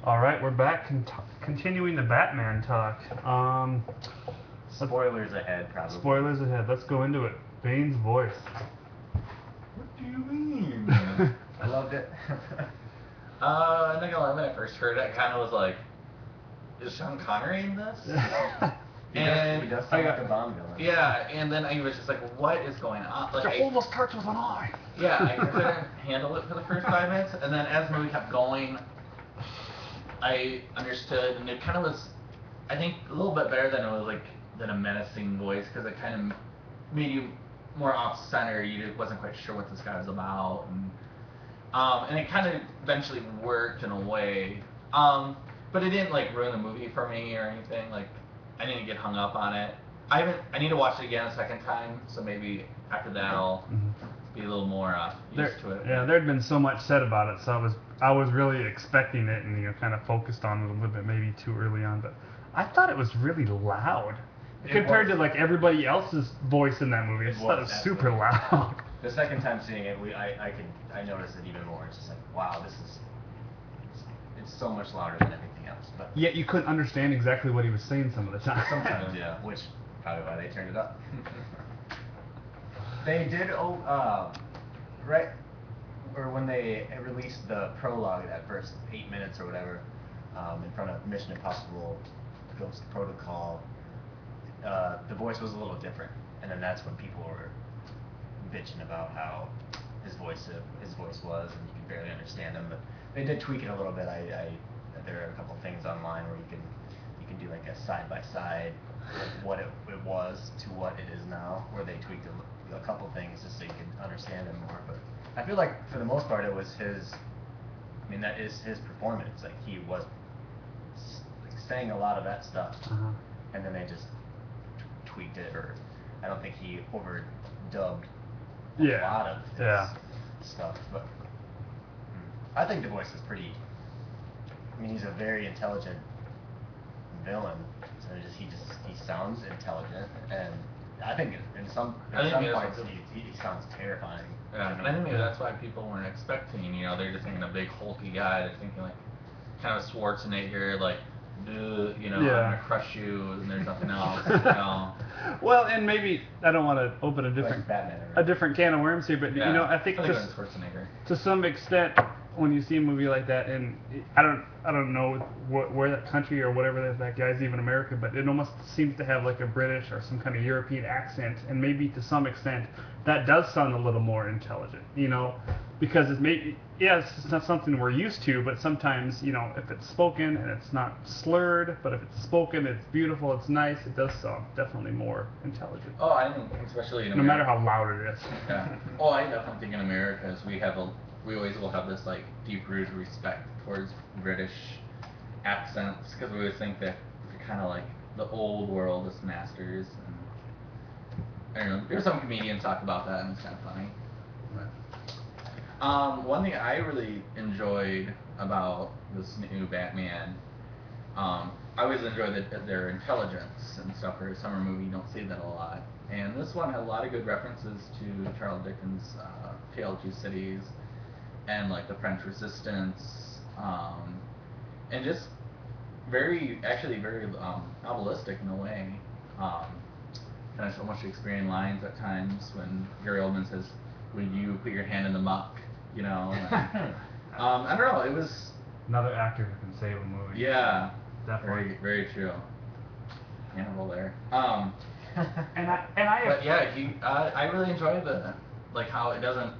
All right, we're back, continuing the Batman talk. Spoilers ahead, probably. Spoilers ahead. Let's go into it. Bane's voice. What do you mean? I loved it. I'm not gonna lie, when I first heard it, I kind of was like, is Sean Connery in this? He does sound like a Bond villain. Yeah, and then I was just like, what is going on? Like, Jehovah starts with an I. Yeah, I couldn't handle it for the first 5 minutes, and then as the movie kept going, I understood, and it kind of was, I think, a little bit better than a menacing voice, because it kind of made you more off-center. You wasn't quite sure what this guy was about, and it kind of eventually worked in a way, but it didn't like ruin the movie for me or anything. Like, I didn't get hung up on it. I need to watch it again a second time, so maybe after that I'll be a little more used to it. Yeah, there'd been so much said about it, so I was really expecting it, and kind of focused on it a little bit, maybe too early on. But I thought it was really loud compared to like everybody else's voice in that movie. I thought it was super loud. The second time seeing it, I noticed it even more. It's just like, wow, it's so much louder than everything else. But yet you couldn't understand exactly what he was saying some of the time. Sometimes, yeah. Which probably why they turned it up. They did, right, or when they released the prologue, that first 8 minutes or whatever, in front of Mission Impossible Ghost Protocol, the voice was a little different, and then that's when people were bitching about how his voice was, and you could barely understand him. But they did tweak it a little bit. There are a couple things online where you can do like a side by side, what it was to what it is now, where they tweaked a couple things just so you could understand him more. But I feel like for the most part it was that is his performance. Like, he was saying a lot of that stuff, and then they just tweaked it, or I don't think he overdubbed a lot of his stuff. But I think the voice is pretty. He's a very intelligent villain, so he sounds intelligent, and I think in some points he sounds terrifying. Yeah, and I think maybe that's why people weren't expecting. They're just thinking a big hulky guy. They're thinking like kind of Schwarzenegger, like, I'm gonna crush you, and there's nothing else. Well, and maybe I don't want to open a different can of worms here, but I think to some extent, when you see a movie like that, and I don't know where that country or whatever that guy's even American, but it almost seems to have like a British or some kind of European accent, and maybe to some extent that does sound a little more intelligent, because it's not something we're used to, but sometimes, if it's spoken and it's not slurred, but if it's spoken, it's beautiful, it's nice, it does sound definitely more intelligent. Oh, I think especially in America. No matter how loud it is. Yeah. Oh, I definitely think in America, we always will have this like deep-rooted respect towards British accents, because we always think that they're kind of like the old world as masters. And I don't know. There's some comedians talk about that, and it's kind of funny. But, one thing I really enjoyed about this new Batman, I always enjoy their intelligence and stuff. For a summer movie, you don't see that a lot. And this one had a lot of good references to Charles Dickens' Tale of Two Cities, and like the French Resistance, and just very novelistic in a way. Kind of almost Shakespearean lines at times when Gary Oldman says, "When you put your hand in the muck," and, I don't know. It was another actor who can save a movie. Yeah, definitely. Very, very true. Cannibal there. But yeah, I really enjoy how it doesn't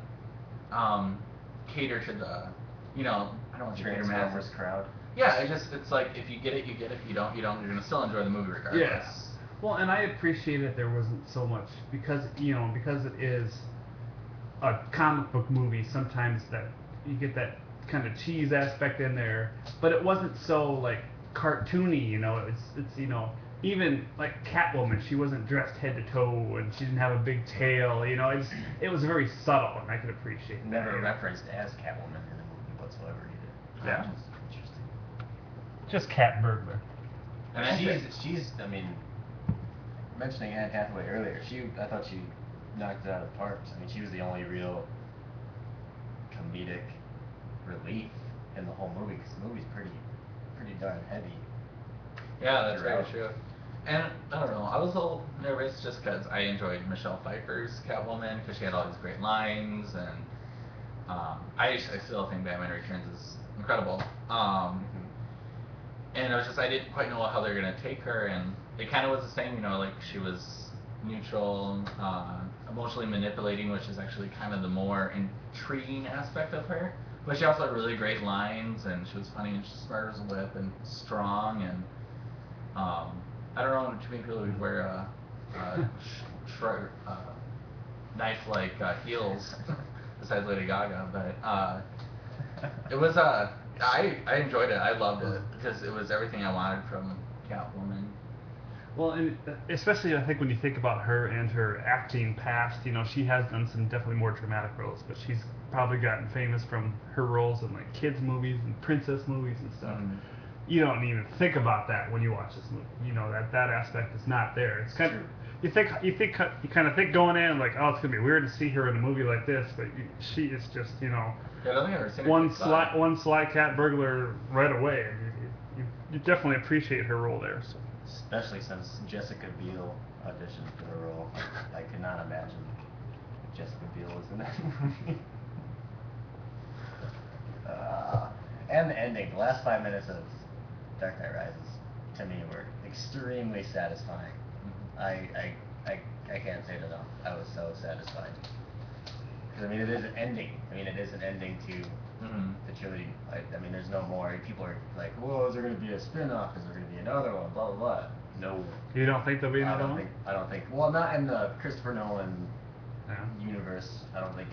cater to the, I don't want to cater Transformers crowd. Yeah, it's like, if you get it, you get it. If you don't, you don't. You're gonna still enjoy the movie regardless. Yes. Well, and I appreciate that there wasn't so much, because it is a comic book movie. Sometimes that you get that kind of cheese aspect in there, but it wasn't so like cartoony. It's even like Catwoman, she wasn't dressed head to toe, and she didn't have a big tail. It was very subtle, and I could appreciate that. Never referenced as Catwoman in the movie whatsoever either. Yeah. Interesting. Just Cat Burglar. And she's mentioning Anne Hathaway earlier, I thought she knocked it out of the park. She was the only real comedic relief in the whole movie, because the movie's pretty darn heavy. Yeah, that's very true. And I don't know, I was a little nervous just because I enjoyed Michelle Pfeiffer's Catwoman because she had all these great lines, and I still think Batman Returns is incredible. And I was just, I didn't quite know how they were gonna take her, and it kind of was the same, you know, like she was neutral, emotionally manipulating, which is actually kind of the more intriguing aspect of her. But she also had really great lines, and she was funny, and she's smart as a whip, and strong, and I don't know too many people who wear knife-like heels besides Lady Gaga, but it was I enjoyed it. I loved it because it was everything I wanted from Catwoman. Well, and especially I think when you think about her and her acting past, you know, she has done some definitely more dramatic roles, but she's probably gotten famous from her roles in like kids movies and princess movies and stuff. Mm-hmm. You don't even think about that when you watch this movie. You know that aspect is not there. It's kind of you kind of think going in like, oh, it's gonna be weird to see her in a movie like this, but she is just, you know, yeah, I don't think I've ever seen one sly cat burglar right away. And you definitely appreciate her role there. So. Especially since Jessica Biel auditioned for the role. I could not imagine Jessica Biel was in that movie. And the ending, the last 5 minutes of Dark Knight Rises, to me, were extremely satisfying. I can't say it enough. I was so satisfied. Because, I mean, it is an ending. I mean, it is an ending to the trilogy. I mean, there's no more. People are like, well, is there going to be a spin-off? Is there going to be another one? Blah, blah, blah. No. You don't think there'll be another one? I don't think. Well, not in the Christopher Nolan universe. I don't think.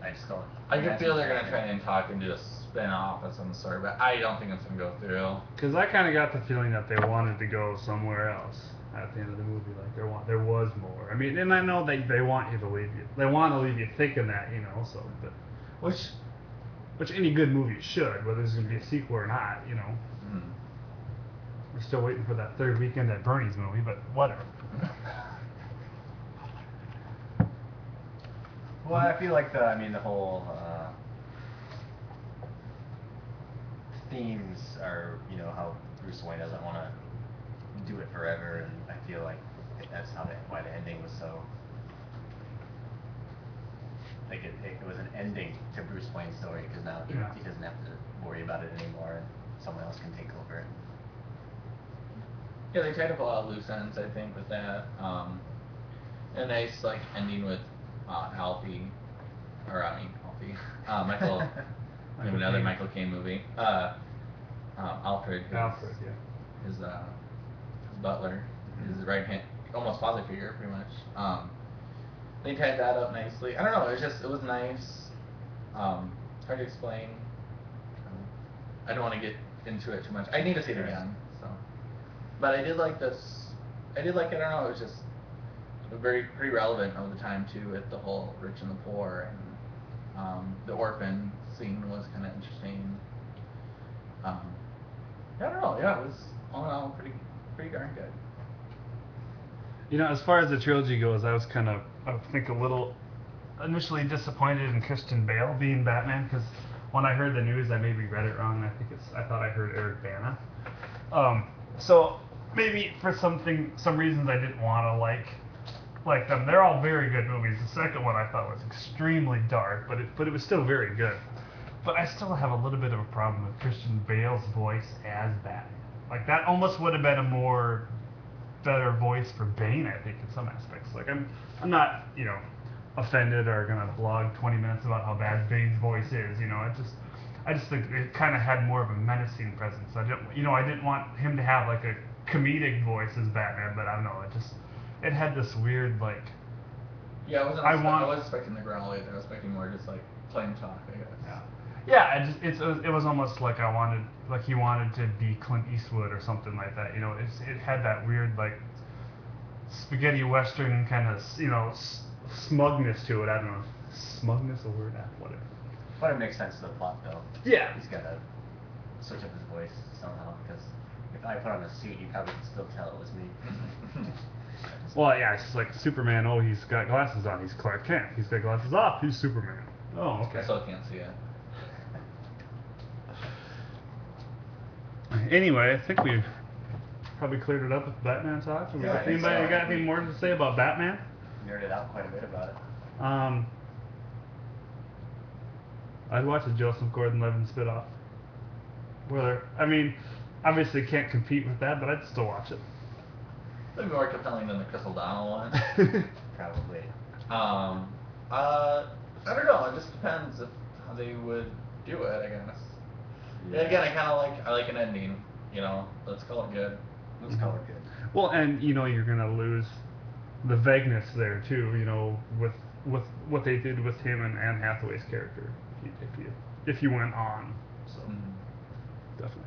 I just don't. I can feel they're going to try and talk into a spin-off of some sort, but I don't think it's going to go through. Because I kind of got the feeling that they wanted to go somewhere else at the end of the movie. Like there was more. I mean, and I know they want you to leave you. They want to leave you thinking that, you know. So, but which any good movie should, whether there's going to be a sequel or not, you know. We're still waiting for that third weekend at Bernie's movie, but whatever. Well, I feel like the whole themes are, you know, how Bruce Wayne doesn't want to do it forever, and I feel like that's why the ending was so. Like it was an ending to Bruce Wayne's story, because now he doesn't have to worry about it anymore, and someone else can take over it. Yeah, they tried to pull out loose ends, I think, with that. A nice like ending with Alfie, Michael, another Michael Caine movie. Alfred, his butler, his right hand, almost father figure, pretty much. They tied that up nicely. I don't know. It was nice. Hard to explain. I don't want to get into it too much. I need to see it again. So, but I did like this. I did like it. I don't know. It was just pretty relevant of the time too, with the whole rich and the poor, and the orphan scene was kind of interesting. I don't know. Yeah, it was all in all pretty darn good. You know, as far as the trilogy goes, I was kind of, I think, a little initially disappointed in Christian Bale being Batman, because when I heard the news, I maybe read it wrong. I thought I heard Eric Bana. So maybe for some reasons I didn't want to like them. They're all very good movies. The second one I thought was extremely dark, but it was still very good. But I still have a little bit of a problem with Christian Bale's voice as Batman. Like that almost would have been a better voice for Bane, I think, in some aspects. Like I'm not, you know, offended or gonna blog 20 minutes about how bad Bane's voice is. You know, I just think it kind of had more of a menacing presence. I didn't want him to have like a comedic voice as Batman, but I don't know. It had this weird like. Yeah, I wasn't expecting the growl either. I was expecting more just like plain talk, I guess. Yeah. Yeah, it was almost like he wanted to be Clint Eastwood or something like that. You know, it had that weird like spaghetti western kind of, you know, smugness to it. I don't know, smugness a word? Whatever. But it makes sense to the plot, though. Yeah. He's got to switch up his voice somehow, because if I put on a suit, you probably could still tell it was me. Well, yeah, it's just like Superman. Oh, he's got glasses on. He's Clark Kent. He's got glasses off. He's Superman. Oh, okay. I still can't see it. Anyway, I think we've probably cleared it up with Batman talk. Yeah, Anybody got anything more to say about Batman? Nerded out quite a bit about it. I'd watch a Joseph Gordon-Levitt spinoff. Whether, I mean, obviously can't compete with that, but I'd still watch it. Maybe more compelling than the Chris O'Donnell one. Probably. I don't know. It just depends how they would do it, I guess. Yeah. Again, I like an ending. You know, let's call it good. Let's call it good. Well, and you know you're gonna lose the vagueness there too. You know, with what they did with him and Anne Hathaway's character, if you went on. So definitely.